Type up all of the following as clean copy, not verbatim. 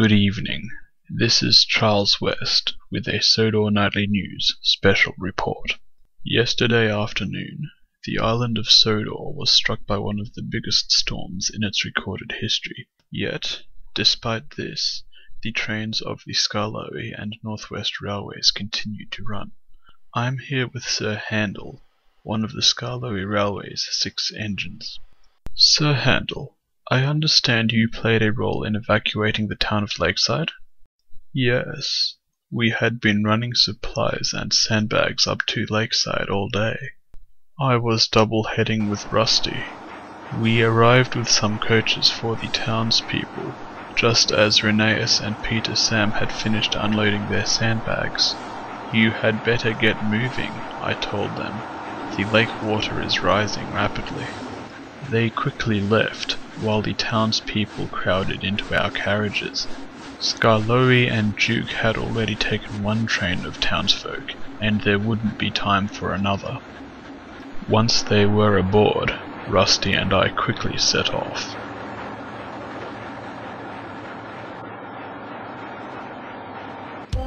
Good evening. This is Charles West with a Sodor Nightly News special report. Yesterday afternoon, the island of Sodor was struck by one of the biggest storms in its recorded history. Yet, despite this, the trains of the Skarloey and Northwest Railways continued to run. I'm here with Sir Handel, one of the Skarloey Railway's 6 engines. Sir Handel, I understand you played a role in evacuating the town of Lakeside? Yes, we had been running supplies and sandbags up to Lakeside all day. I was double-heading with Rusty. We arrived with some coaches for the townspeople, just as Reneus and Peter Sam had finished unloading their sandbags. You had better get moving, I told them. The lake water is rising rapidly. They quickly left, while the townspeople crowded into our carriages. Skarloey and Duke had already taken one train of townsfolk, and there wouldn't be time for another. Once they were aboard, Rusty and I quickly set off.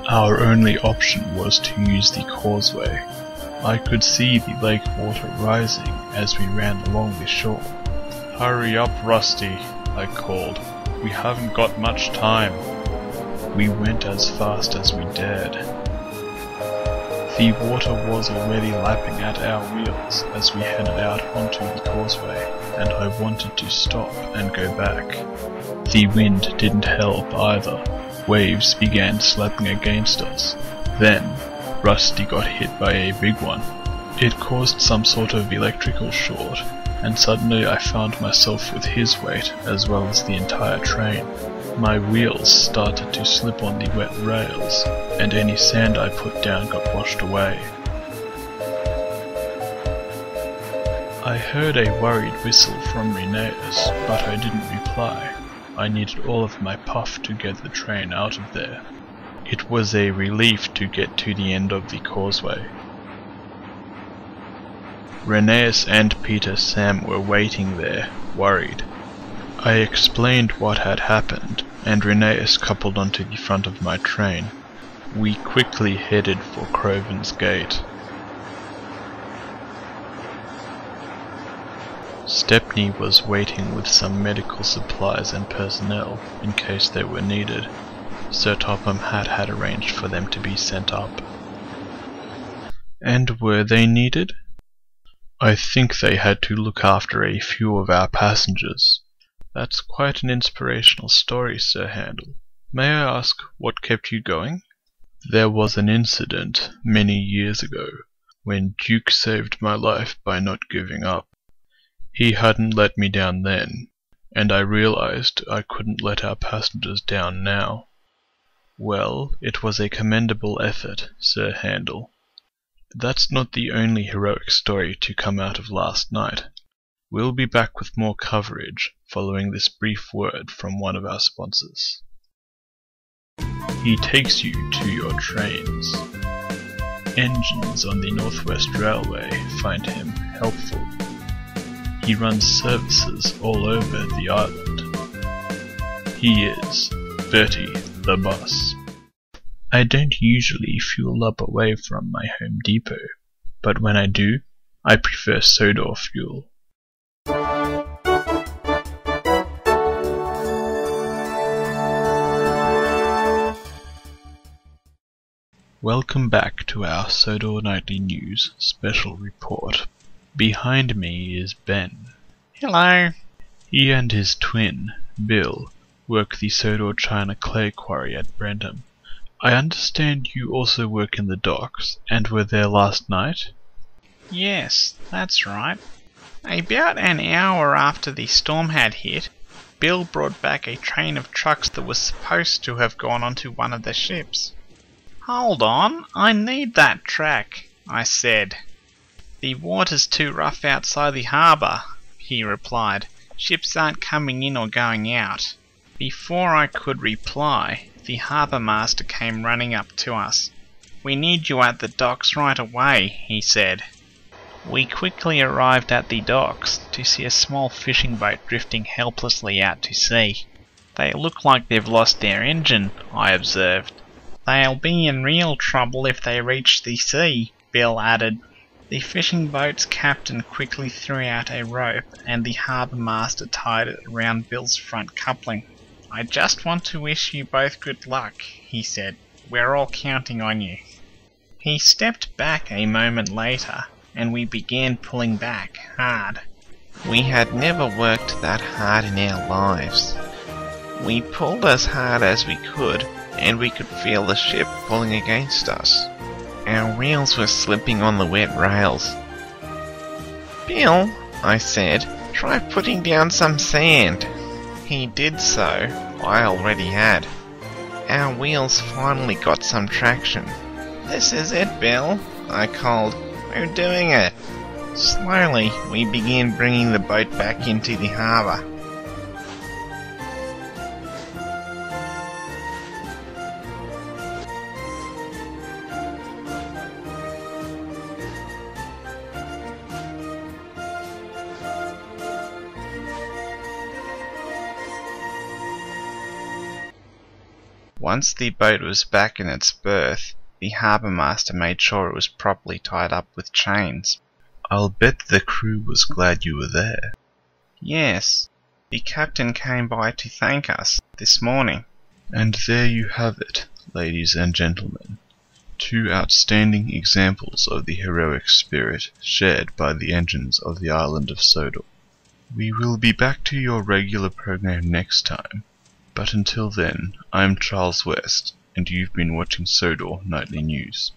Our only option was to use the causeway. I could see the lake water rising as we ran along the shore. Hurry up, Rusty, I called. We haven't got much time. We went as fast as we dared. The water was already lapping at our wheels as we headed out onto the causeway, and I wanted to stop and go back. The wind didn't help either. Waves began slapping against us. Then, Rusty got hit by a big one. It caused some sort of electrical short, and suddenly I found myself with his weight as well as the entire train. My wheels started to slip on the wet rails, and any sand I put down got washed away. I heard a worried whistle from Reneus, but I didn't reply. I needed all of my puff to get the train out of there. It was a relief to get to the end of the causeway. Reneus and Peter Sam were waiting there, worried. I explained what had happened, and Reneus coupled onto the front of my train. We quickly headed for Croven's Gate. Stepney was waiting with some medical supplies and personnel, in case they were needed. Sir Topham had arranged for them to be sent up. And were they needed? I think they had to look after a few of our passengers. That's quite an inspirational story, Sir Handel. May I ask what kept you going? There was an incident many years ago when Duke saved my life by not giving up. He hadn't let me down then, and I realized I couldn't let our passengers down now. Well, it was a commendable effort, Sir Handel. That's not the only heroic story to come out of last night. We'll be back with more coverage following this brief word from one of our sponsors. He takes you to your trains. Engines on the Northwest Railway find him helpful. He runs services all over the island. He is Bertie the Bus. I don't usually fuel up away from my Home Depot, but when I do, I prefer Sodor fuel. Welcome back to our Sodor Nightly News special report. Behind me is Ben. Hello. He and his twin, Bill, work the Sodor China clay quarry at Brentham. I understand you also work in the docks, and were there last night? Yes, that's right. About an hour after the storm had hit, Bill brought back a train of trucks that was supposed to have gone onto one of the ships. "Hold on, I need that track," I said. "The water's too rough outside the harbour," he replied. "Ships aren't coming in or going out." Before I could reply, the harbour master came running up to us. "We need you at the docks right away," he said. We quickly arrived at the docks to see a small fishing boat drifting helplessly out to sea. "They look like they've lost their engine," I observed. "They'll be in real trouble if they reach the sea," Bill added. The fishing boat's captain quickly threw out a rope and the harbour master tied it around Bill's front coupling. "I just want to wish you both good luck," he said. "We're all counting on you." He stepped back a moment later, and we began pulling back hard. We had never worked that hard in our lives. We pulled as hard as we could, and we could feel the ship pulling against us. Our wheels were slipping on the wet rails. "Bill," I said, "try putting down some sand." He did so. I already had. Our wheels finally got some traction. "This is it, Bill," I called. "We're doing it." Slowly, we began bringing the boat back into the harbour. Once the boat was back in its berth, the harbour master made sure it was properly tied up with chains. I'll bet the crew was glad you were there. Yes, the captain came by to thank us this morning. And there you have it, ladies and gentlemen. 2 outstanding examples of the heroic spirit shared by the engines of the island of Sodor. We will be back to your regular program next time, but until then, I'm Charles West, and you've been watching Sodor Nightly News.